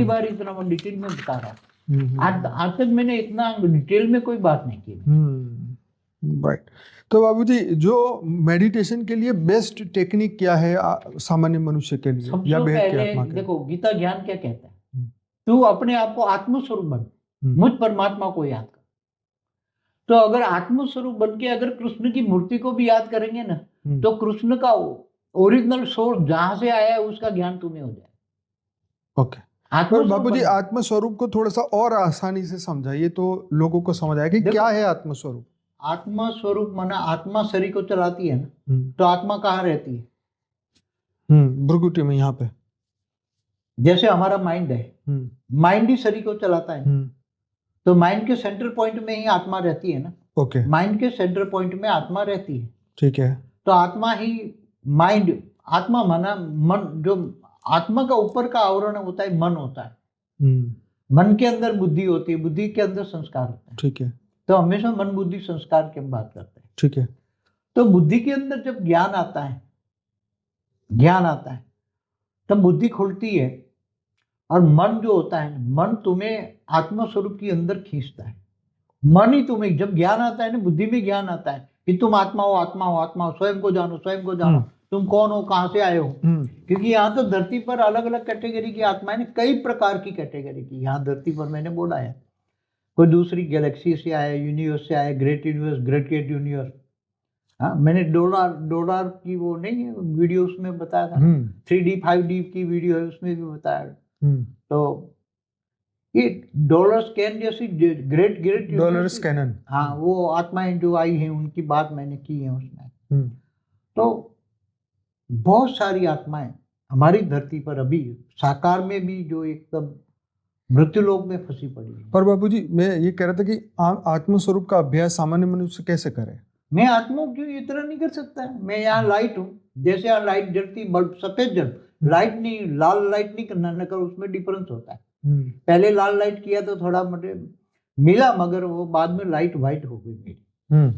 बार इतना मैं डिटेल में बता रहा हूँ। आज तक मैंने इतना डिटेल में कोई बात नहीं की। राइट। तो बाबूजी, जो मेडिटेशन के लिए बेस्ट टेक्निक क्या है सामान्य मनुष्य के लिए या सबसे भेद के पहले आत्मा के? देखो, गीता ज्ञान क्या कहता है, तू अपने आप को आत्मस्वरूप बन, मुझ परमात्मा को याद कर। तो अगर आत्मस्वरूप बन के अगर कृष्ण की मूर्ति को भी याद करेंगे ना, तो कृष्ण का ओरिजिनल सोर्स जहां से आया है उसका ज्ञान तुम्हें हो जाए। ओके। पर बाबूजी, आत्मस्वरूप को थोड़ा सा और आसानी से समझाइए तो लोगों को समझ आए कि क्या है आत्मस्वरूप। आत्मस्वरूप माना आत्मा शरीर को चलाती है ना, तो आत्मा कहाँ रहती है? भ्रुकुटी में, यहाँ पे। जैसे हमारा माइंड है, माइंड ही शरीर को चलाता है, तो माइंड के सेंटर पॉइंट में ही आत्मा रहती है ना। ओके। माइंड के सेंटर पॉइंट में आत्मा रहती है। ठीक है। तो आत्मा ही माइंड, आत्मा माना मन, जो आत्मा का ऊपर का आवरण होता है मन होता है। मन के अंदर बुद्धि होती है, बुद्धि के अंदर संस्कार होता है। ठीक है। तो हमेशा मन बुद्धि संस्कार की हम बात करते हैं। ठीक है। तो बुद्धि के अंदर जब ज्ञान आता है, तब बुद्धि खुलती है, और मन जो होता है, मन तुम्हें आत्मस्वरूप के अंदर खींचता है। मन ही तुम्हें, जब ज्ञान आता है ना, बुद्धि में ज्ञान आता है कि तुम आत्मा हो, आत्मा हो, आत्मा हो, स्वयं को जानो, स्वयं को जानो, तुम कौन हो, कहां से आए हो। क्योंकि यहाँ तो धरती पर अलग अलग कैटेगरी की आत्माएं ने, कई प्रकार की कैटेगरी की यहाँ धरती पर मैंने बोला है। कोई दूसरी गैलेक्सी से आए, यूनिवर्स से आए, ग्रेट यूनिवर्स, ग्रेट यूनिवर्स। हाँ, मैंने डोलार की वो नहीं है वीडियो, उसमें बताया था, 3D 5D की वीडियो है, उसमें भी बताया। तो ये डॉलर स्कैन जैसी ग्रेट डॉलर स्कैनन, हाँ, वो आत्माएं जो आई हैं उनकी बात मैंने की है उसमें। तो बहुत सारी आत्माएं हमारी धरती पर अभी साकार में भी जो एकदम मृत्युलोक में फंसी पड़ी है। पर बाबूजी, मैं ये कह रहा था कि आत्मस्वरूप का अभ्यास सामान्य मनुष्य कैसे करे? मैं आत्मा क्यों ये तरह नहीं कर सकता? मैं यहाँ लाइट हूँ, जैसे यहाँ लाइट जलती, बल्ब सफेद जल, लाइट नहीं, लाल लाइट नहीं करना, न कर, उसमें डिफरेंस होता है। पहले लाल लाइट किया तो थोड़ा मुझे मिला, मगर वो बाद में लाइट व्हाइट हो गई मेरी।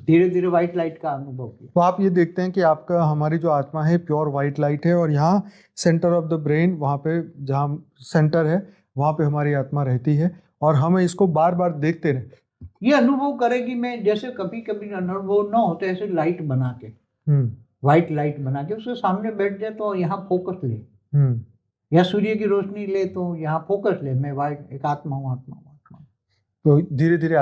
धीरे धीरे व्हाइट लाइट का अनुभव किया। तो आप ये देखते हैं कि आपका, हमारी जो आत्मा है प्योर व्हाइट लाइट है, और यहाँ सेंटर ऑफ द ब्रेन, वहाँ पे जहाँ सेंटर है वहाँ पे हमारी आत्मा रहती है, और हमें इसको बार बार देखते रहे। ये अनुभव करेगी मैं, जैसे कभी कभी अनुभव ना होते ऐसे लाइट बना के, व्हाइट लाइट बना के उसके सामने बैठ जाए तो यहाँ फोकस ले, या सूर्य की रोशनी ले तो यहाँ फोकस ले, मैं व्हाइट एक आत्मा हूँ, आत्मा हूँ, आत्मा। तो धीरे धीरे